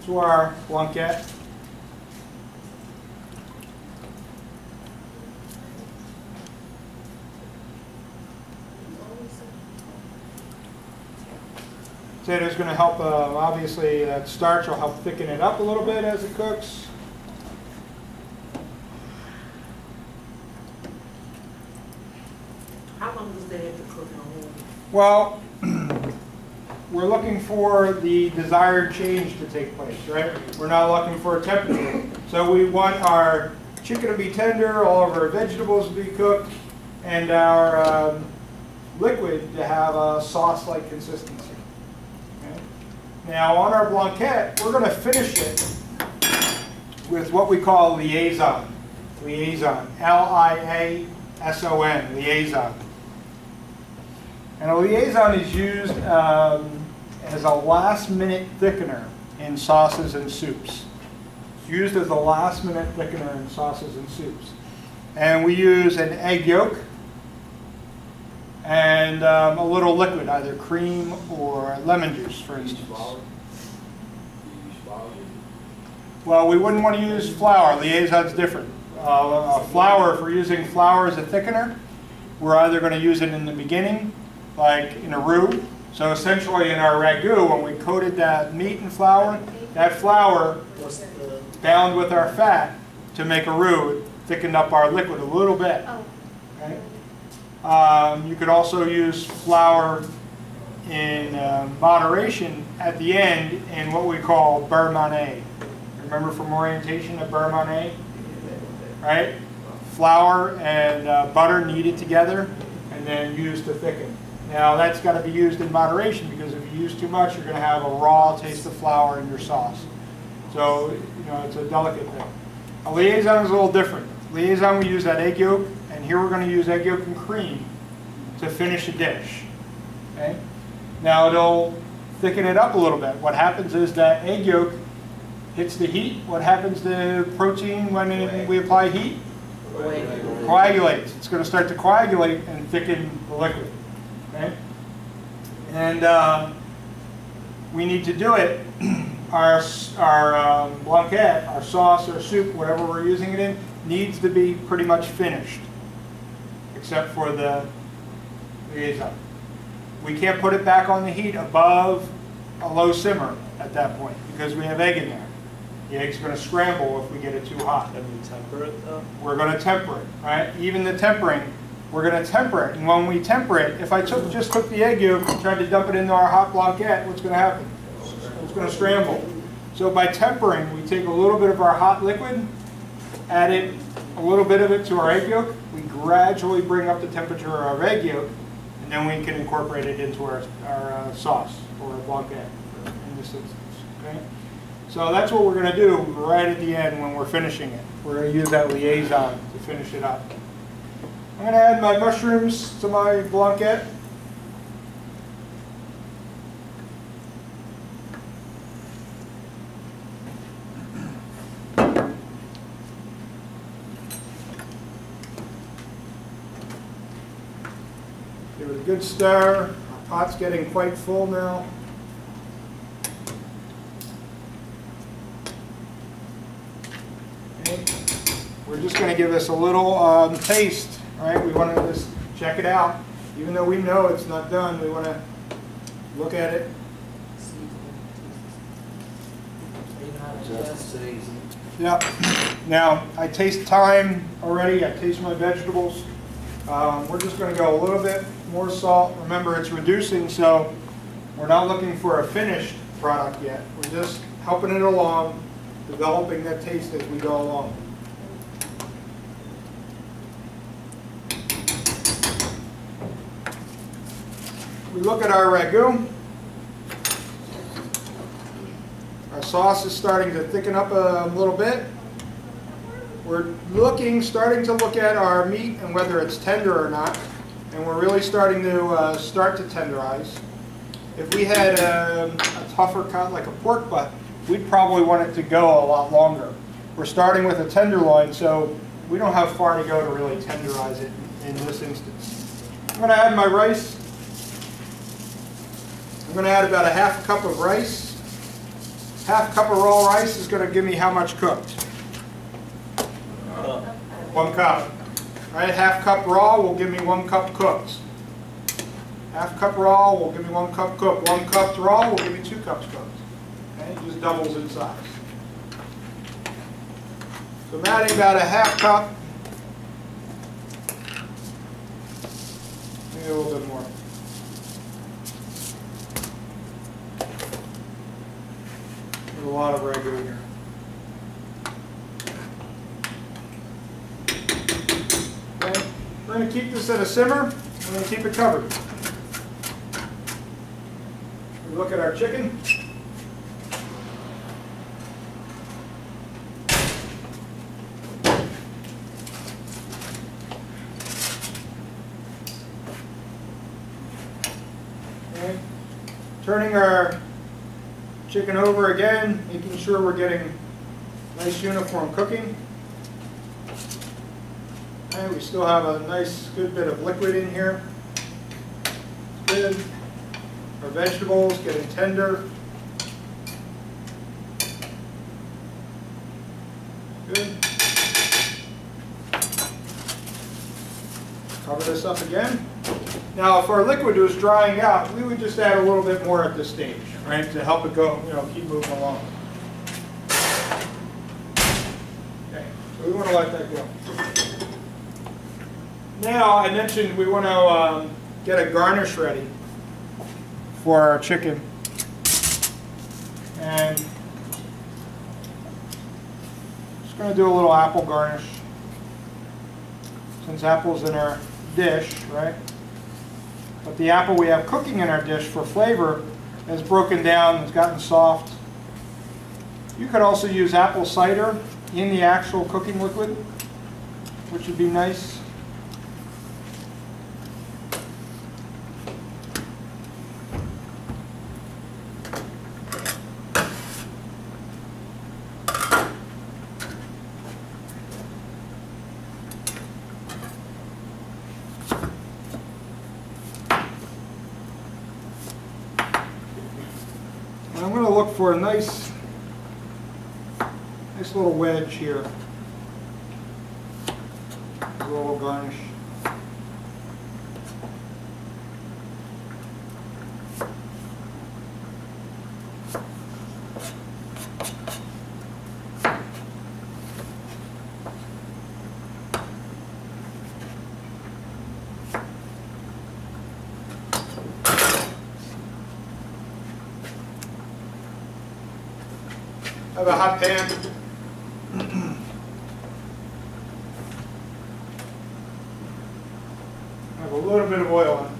to our blanquette. Potatoes going to help, obviously that starch will help thicken it up a little bit as it cooks. How long does that have to cook on oven? Well, we're looking for the desired change to take place, right? We're not looking for a temperature. So we want our chicken to be tender, all of our vegetables to be cooked, and our liquid to have a sauce-like consistency. Okay? Now on our blanquette, we're going to finish it with what we call liaison. Liaison, L-I-A-S-O-N, liaison. And a liaison is used as a last-minute thickener in sauces and soups. It's used as a last-minute thickener in sauces and soups. And we use an egg yolk and a little liquid, either cream or lemon juice, for instance. Well, we wouldn't want to use flour. Liaison's different. Flour, if we're using flour as a thickener, we're either going to use it in the beginning, like in a roux. So essentially in our ragu, when we coated that meat in flour, that flour was bound with our fat to make a roux. It thickened up our liquid a little bit. Okay? You could also use flour in moderation at the end in what we call beurre mané. Remember from orientation of beurre mané? Right? Flour and butter kneaded together and then used to thicken. Now that's got to be used in moderation, because if you use too much, you're going to have a raw taste of flour in your sauce. So, you know, it's a delicate thing. A liaison is a little different. Liaison, we use that egg yolk, and here we're going to use egg yolk and cream to finish a dish. Okay? Now it'll thicken it up a little bit. What happens is that egg yolk hits the heat. What happens to protein when we apply heat? Coagulates. It's going to start to coagulate and thicken the liquid. Okay? And we need to do it. Our blanquette, our sauce or soup, whatever we're using it in, needs to be pretty much finished, except for the liaison. We can't put it back on the heat above a low simmer at that point, because we have egg in there. The egg's going to scramble if we get it too hot. Can we temper it though? We're going to temper it, right? Even the tempering, we're going to temper it. And when we temper it, if I just took the egg yolk and tried to dump it into our hot blanquette, what's going to happen? It's going to scramble. So by tempering, we take a little bit of our hot liquid, add a little bit of it to our egg yolk. We gradually bring up the temperature of our egg yolk, and then we can incorporate it into our sauce or our blanquette in this instance. Okay? So that's what we're going to do right at the end when we're finishing it. We're going to use that liaison to finish it up. I'm going to add my mushrooms to my blanquette. Give it a good stir. Our pot's getting quite full now. We're just going to give this a little taste, right? We want to just check it out. Even though we know it's not done, we want to look at it. Yep. Now, I taste thyme already. I taste my vegetables. We're just going to go a little bit more salt. Remember, it's reducing, so we're not looking for a finished product yet. We're just helping it along, developing that taste as we go along. We look at our ragu. Our sauce is starting to thicken up a little bit. We're starting to look at our meat and whether it's tender or not, and we're really starting to tenderize. If we had a tougher cut like a pork butt, we'd probably want it to go a lot longer. We're starting with a tenderloin, so we don't have far to go to really tenderize it in this instance. I'm going to add my rice. I'm going to add about a half a cup of rice, half cup of raw rice is going to give me how much cooked? 1 cup. Right, half cup raw will give me 1 cup cooked. Half cup raw will give me 1 cup cooked. 1 cup raw will give me 2 cups cooked. Okay, it just doubles in size. So I'm adding about a half cup. Maybe a little bit more. There's a lot of ragu in here. Okay. We're going to keep this at a simmer. We're going to keep it covered. We look at our chicken. Okay. Turning our chicken over again, making sure we're getting nice uniform cooking. Okay, we still have a nice good bit of liquid in here. Good. Our vegetables getting tender. Good. Cover this up again. Now, if our liquid was drying out, we would just add a little bit more at this stage, right, to help it go, keep moving along. Okay, so we want to let that go. Now, I mentioned we want to get a garnish ready for our chicken. And just going to do a little apple garnish. Since apple's in our dish, right? But the apple we have cooking in our dish for flavor has broken down, it's gotten soft. You could also use apple cider in the actual cooking liquid, which would be nice. And I'm going to look for a nice little wedge here. A little garnish. I have a hot pan. I have a little bit of oil on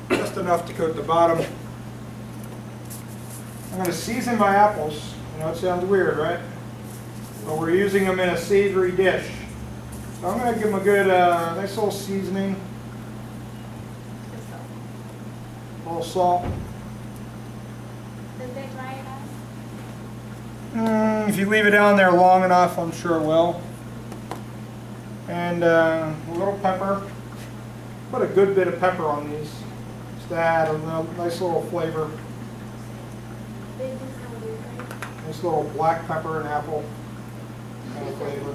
it. Just enough to coat the bottom. I'm going to season my apples. I know it sounds weird, right? But we're using them in a savory dish. So I'm going to give them a good, nice little seasoning. A little salt. Does it dry enough? If you leave it down there long enough, I'm sure it will. And a little pepper. Put a good bit of pepper on these. Just to add a nice little flavor. They do sound weird, right? Nice little black pepper and apple kind of flavor.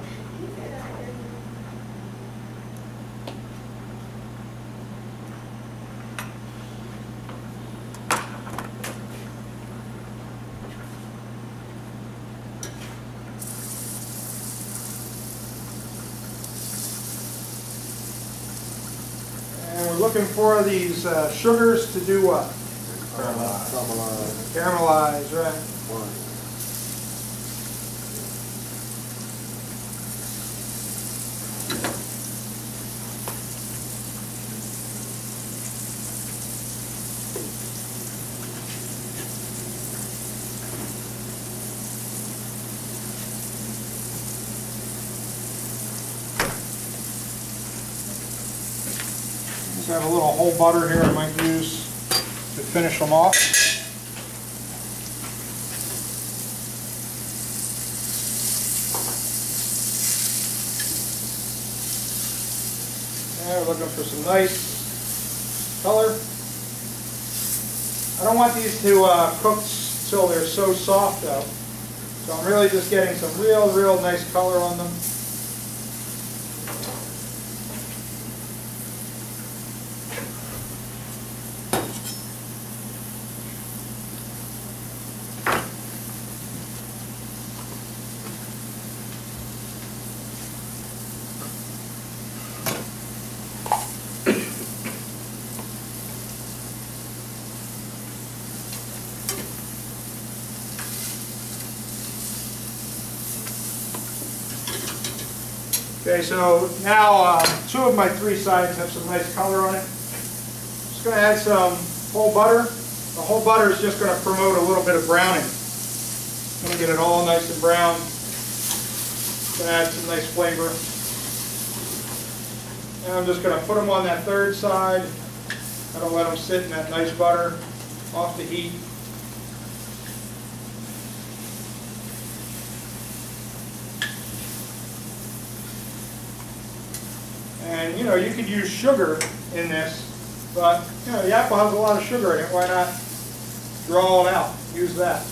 Looking for these sugars to do what? Caramelize. Caramelize, right. I have a little whole butter here I might use to finish them off. And we're looking for some nice color. I don't want these to cook till they're so soft though. So I'm really just getting some real nice color on them. Okay, so now 2 of my 3 sides have some nice color on it. Just going to add some whole butter. The whole butter is just going to promote a little bit of browning. I'm going to get it all nice and brown. Going to add some nice flavor. And I'm just going to put them on that 3rd side. I'm going to let them sit in that nice butter off the heat. And you know, you could use sugar in this, but you know, the apple has a lot of sugar in it. Why not draw it out? Use that.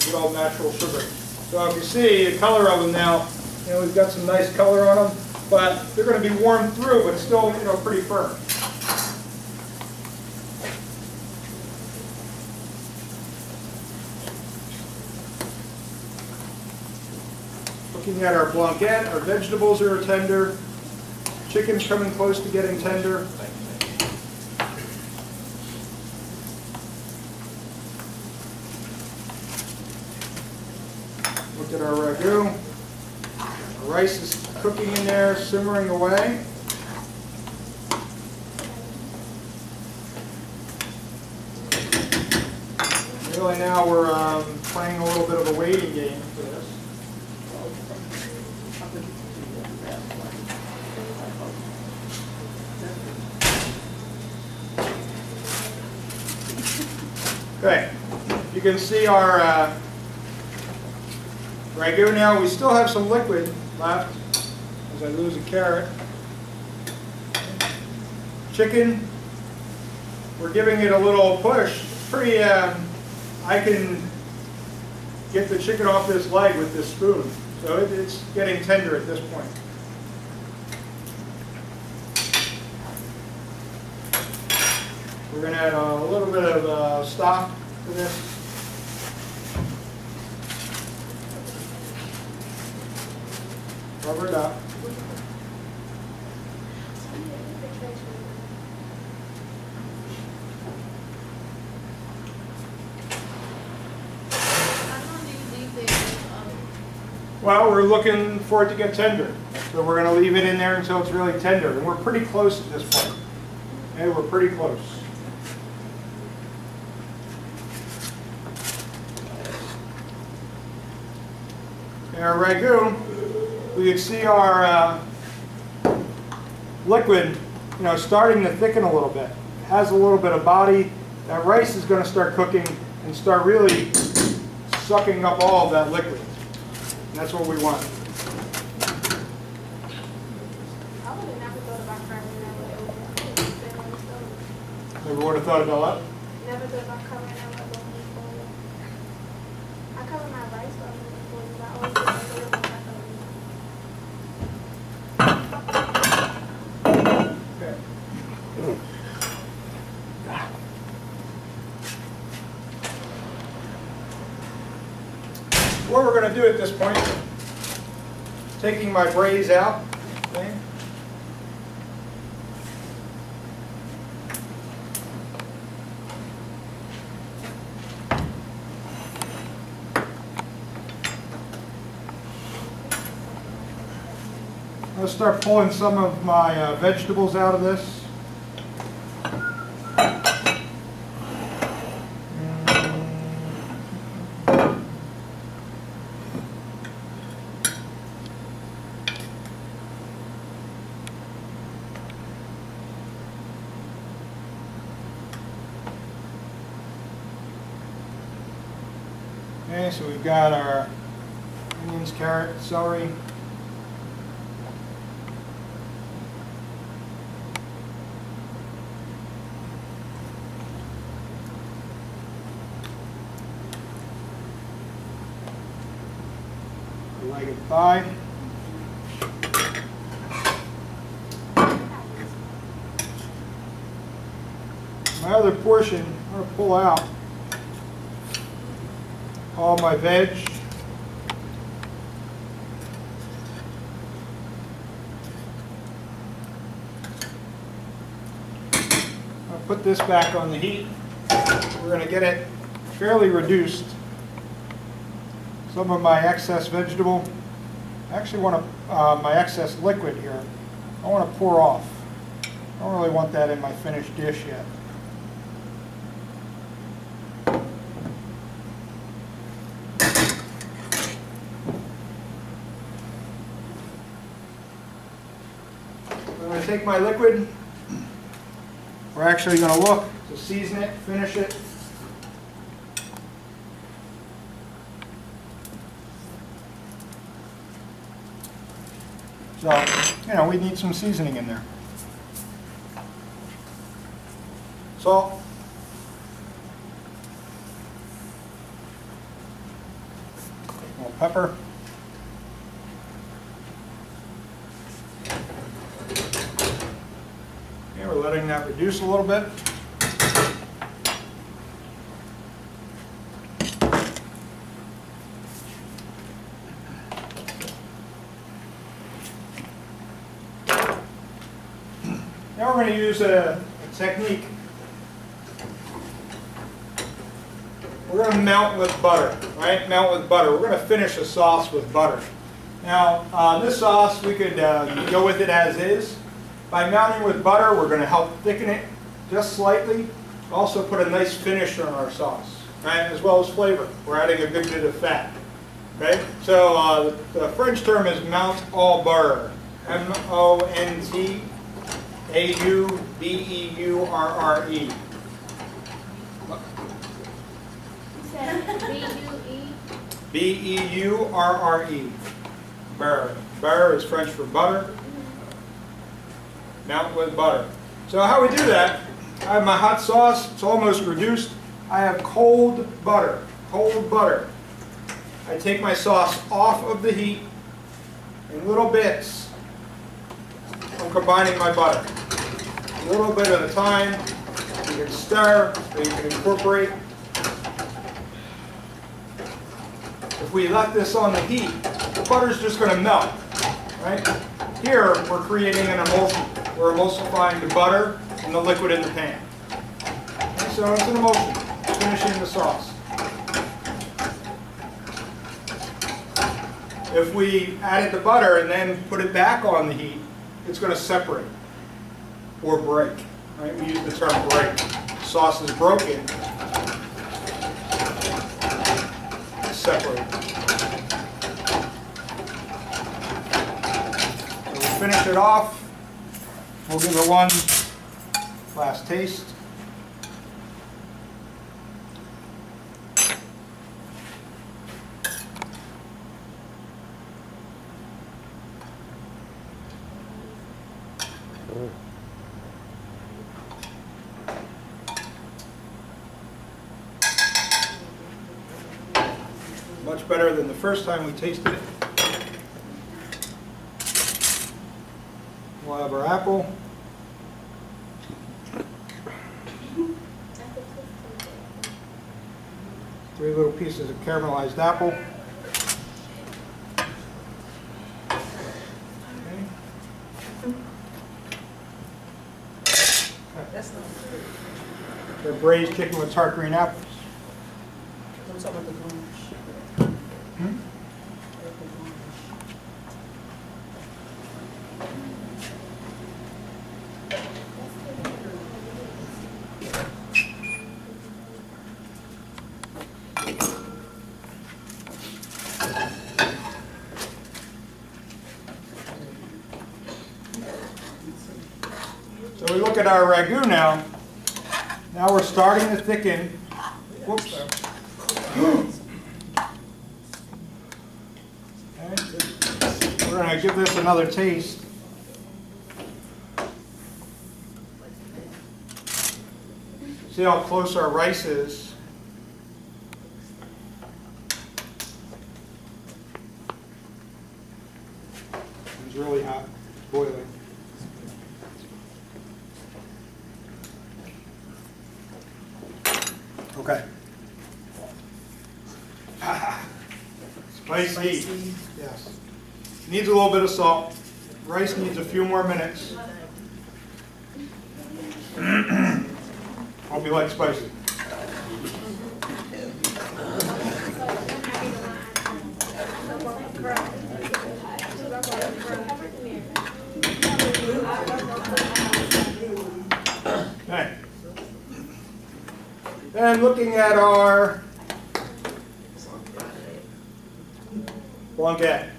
Good old natural sugar. So if you see the color of them now, you know, we've got some nice color on them, but they're going to be warmed through, but still, you know, pretty firm. Looking at our blanquette, our vegetables are tender. Chicken's coming close to getting tender. Look at our ragu. Our rice is cooking in there, simmering away. Really now we're playing a little bit of a waiting game for this. Okay, you can see our ragu now. We still have some liquid left as I lose a carrot. Chicken, we're giving it a little push. Pretty, I can get the chicken off this leg with this spoon. So it's getting tender at this point. We're going to add a little bit of stock to this. Cover it up. Well, we're looking for it to get tender. So we're going to leave it in there until it's really tender. And we're pretty close at this point. Okay, we're pretty close. Our ragu, we can see our liquid, you know, starting to thicken a little bit. It has a little bit of body. That rice is going to start cooking and start really sucking up all of that liquid. And that's what we want. I would have never thought about covering that with oil. Never would have thought about what? Never thought about covering that with oil. I cover my rice with oil, but I always put oil on my Okay. What we're going to do at this point, taking my braise out, okay. I'll start pulling some of my vegetables out of this. Okay, so we've got our onions, carrot, celery. goodbye. My other portion, I'm going to pull out all my veg. I'll put this back on the heat. We're going to get it fairly reduced. Some of my excess vegetable, I actually want to, my excess liquid here, I want to pour off. I don't really want that in my finished dish yet. I'm going to take my liquid. We're actually going to look to season it, finish it. So, you know, we need some seasoning in there. Salt. A little pepper. Okay, we're letting that reduce a little bit. Now we're going to use a technique. We're going to melt with butter, right? Melt with butter. We're going to finish a sauce with butter. Now, this sauce, we could go with it as is. By melting with butter, we're going to help thicken it just slightly. Also put a nice finish on our sauce, right? As well as flavor. We're adding a good bit of fat. Okay? So the French term is mount au beurre. M-O-N-T A-U-B-E-U-R-R-E. You said B-U-E? B-E-U-R-R-E. Beurre. Beurre is French for butter. Melt with butter. So how we do that, I have my hot sauce. It's almost reduced. I have cold butter. Cold butter. I take my sauce off of the heat in little bits. I'm combining my butter. A little bit at a time. You can stir, or you can incorporate. If we let this on the heat, the butter's just going to melt, right? Here, we're creating an emulsion. We're emulsifying the butter and the liquid in the pan. Okay, so it's an emulsion, finishing the sauce. If we added the butter and then put it back on the heat, it's going to separate or break. Right? We use the term break. Sauce is broken. Separate. So we finish it off. We'll give it one last taste. Much better than the first time we tasted it. We'll have our apple. 3 little pieces of caramelized apple. They're braised chicken with tart green apples. I'm talking about the garnish. So we look at our ragu now. Now we're starting to thicken. Whoops. Okay. We're going to give this another taste. See how close our rice is. It's really hot, boiling. Okay. Spicy. Yes. Needs a little bit of salt. Rice needs a few more minutes. Hope you like spicy. Okay. And looking at our blanquette.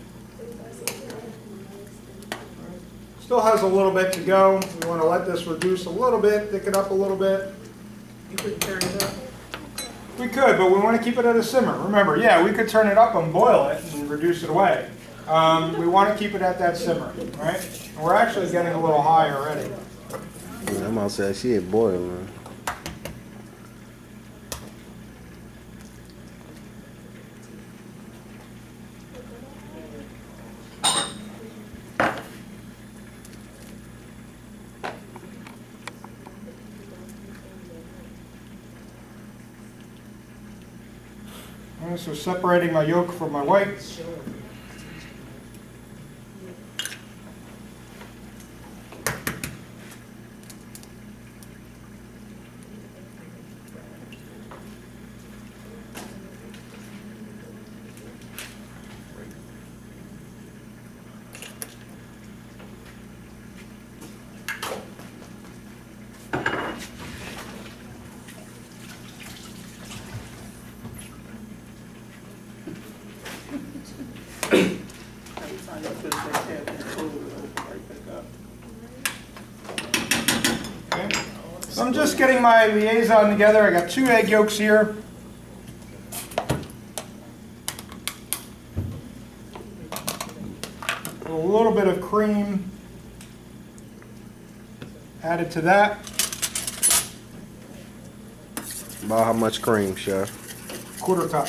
Still has a little bit to go. We want to let this reduce a little bit, thicken up a little bit. You couldn't turn it up? We could, but we want to keep it at a simmer. Remember, yeah, we could turn it up and boil it and reduce it away. We want to keep it at that simmer, right? And we're actually getting a little high already. Yeah, I'm outside. She ain't boiling. Okay, so separating my yolk from my whites. So I'm just getting my liaison together. I got 2 egg yolks here. A little bit of cream added to that. About how much cream, Chef? 1/4 cup.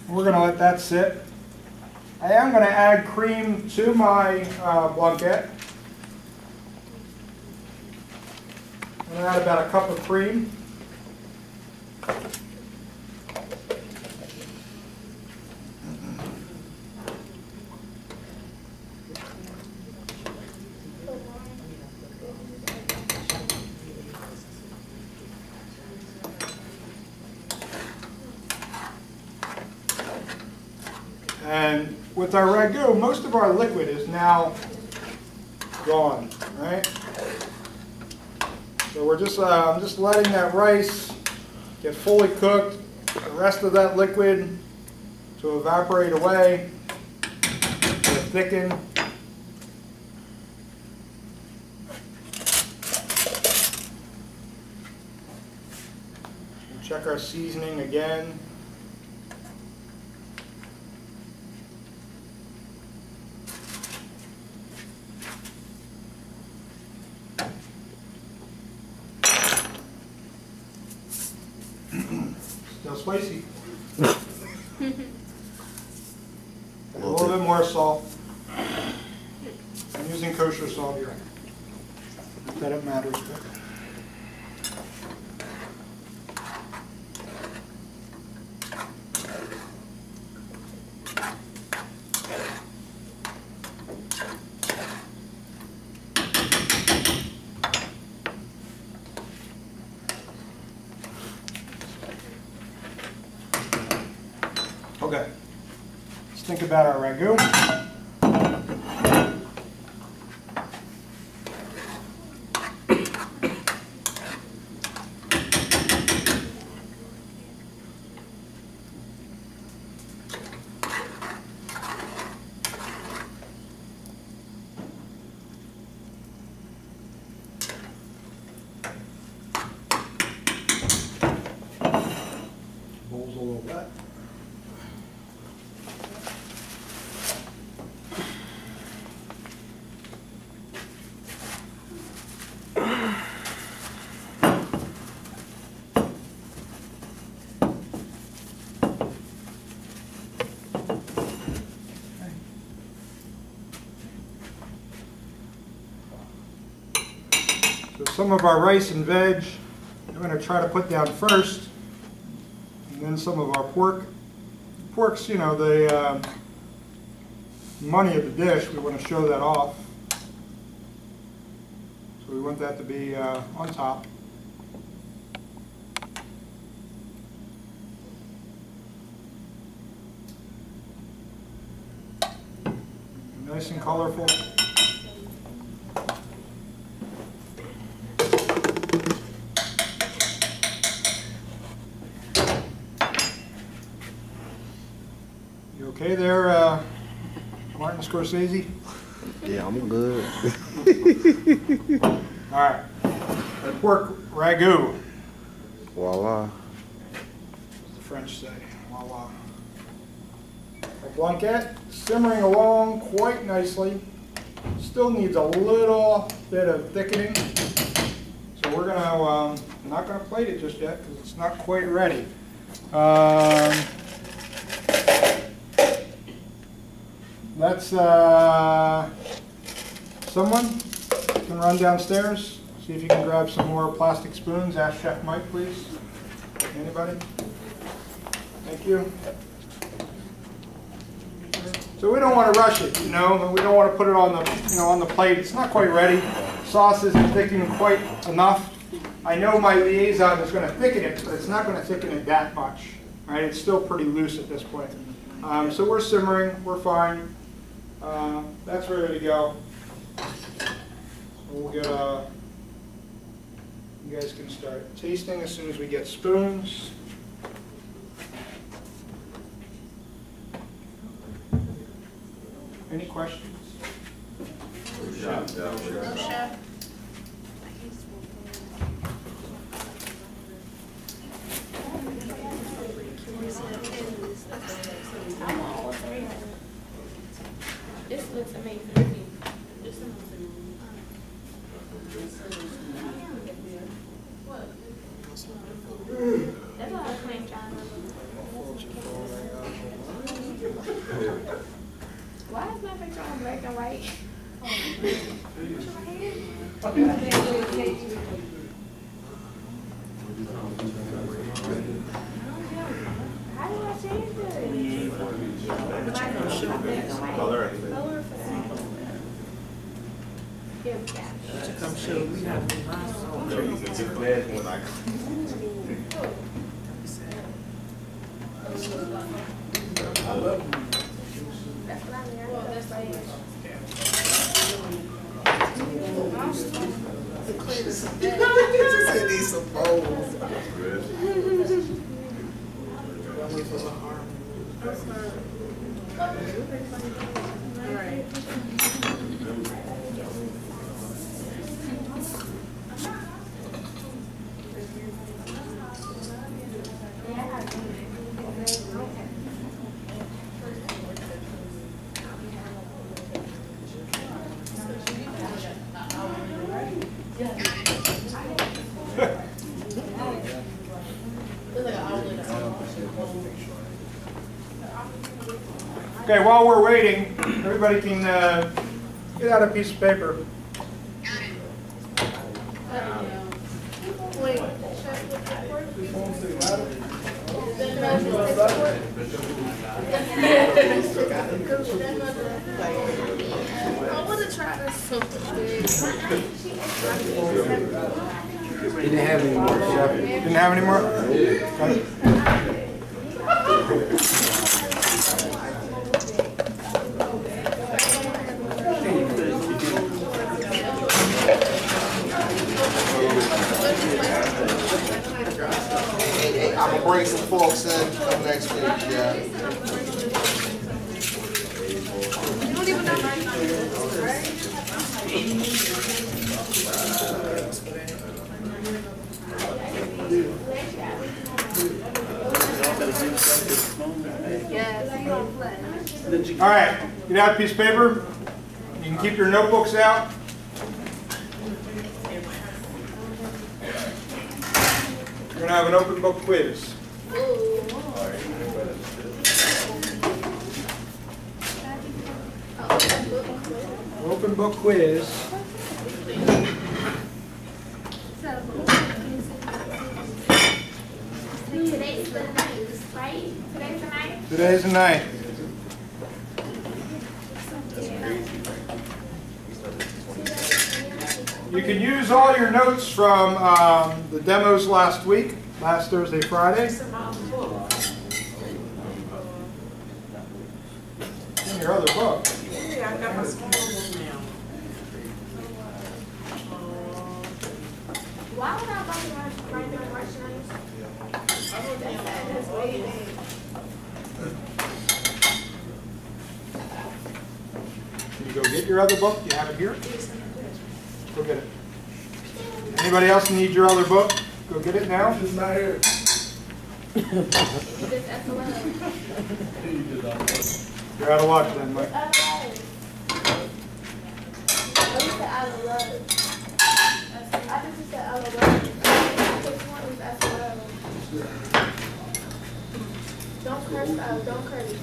We're going to let that sit. I am going to add cream to my blanquette. I'm going to add about 1 cup of cream. And with our ragu, most of our liquid is now gone, right? So we're just, I'm just letting that rice get fully cooked, the rest of that liquid to evaporate away, to thicken. We'll check our seasoning again. Still spicy. A little bit more salt. I'm using kosher salt here. Not that it matters, but. Okay, let's think about our ragu. Bowl's a little wet. some of our rice and veg I'm going to try to put down first, and then some of our pork. Pork's, you know, the money of the dish. We want to show that off. So we want that to be on top. Nice and colorful. You okay there, Martin Scorsese? Yeah, I'm good. All right, the pork ragu. Voila. What does the French say? Voila. A blanquette simmering along quite nicely. Still needs a little bit of thickening. So we're gonna, not gonna plate it just yet because it's not quite ready. Let's, someone can run downstairs, see if you can grab some more plastic spoons. Ask Chef Mike, please. Anybody? Thank you. So we don't want to rush it, you know. We don't want to put it on the, you know, on the plate. It's not quite ready. Sauce isn't thickening quite enough. I know my liaison is going to thicken it, but it's not going to thicken it that much. Right? It's still pretty loose at this point. So we're simmering. We're fine. That's ready to go. We'll get. You guys can start tasting as soon as we get spoons. Any questions? No, chef. I'm all three. This looks amazing. That's all I claim, John. Why is my picture on black and white? How do I change this? Color for that. Give that. Come show me how to do my That's what I mean. That's like Just need some bowls. Alright. Okay, while we're waiting, everybody can get out a piece of paper. wait. I want to try this something big. He didn't have any more, Chef. Didn't have any more? Okay. I'm gonna bring some folks in come next week, yeah. You don't even know my name, right? All right, get out a piece of paper. You can keep your notebooks out. We're going to have an open book quiz. Open book quiz. Today's the 9th. You can use all your notes from the demos last week, last Thursday, Friday. In your other book. Yeah, I got my small book now. Why would I buy right there March 9th? That's way big. Can you go get your other book? You have it here? Go get it. Anybody else need your other book? Go get it now. It's not here. You just SOL. You're out of luck then, Mike. I just said out of love. I just said out of love. Which one is SOL? Don't curse out. Don't curse.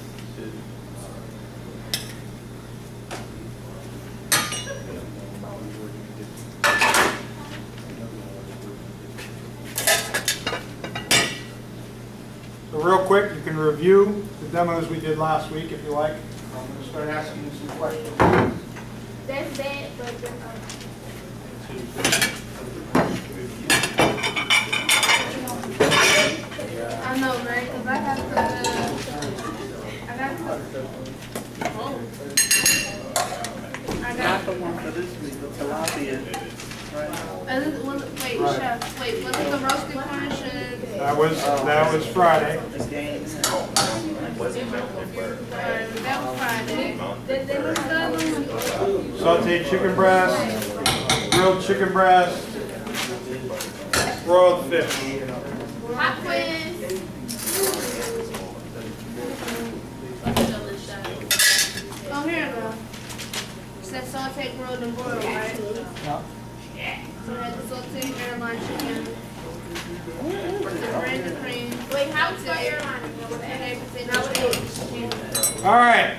So real quick, you can review the demos we did last week if you like. I'm going to start asking you some questions. That's bad, but I know, right? Because I got Not the one for this week, the tilapia. Right. wait, chef, wait, was it the roasted corn? That was Friday. The games. That was Friday. Then what's the other one? Sauteed chicken breast, grilled chicken breast, broiled fish. Hot quiz. Oh, here it goes. It said sauteed, grilled, and broiled, right? Yeah. So we had the sauteed airline chicken. The bread and cream. Wait, how is the airline? All right.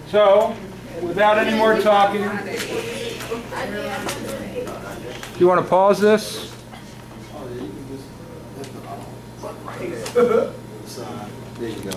So, without any more talking, do you want to pause this? There you go.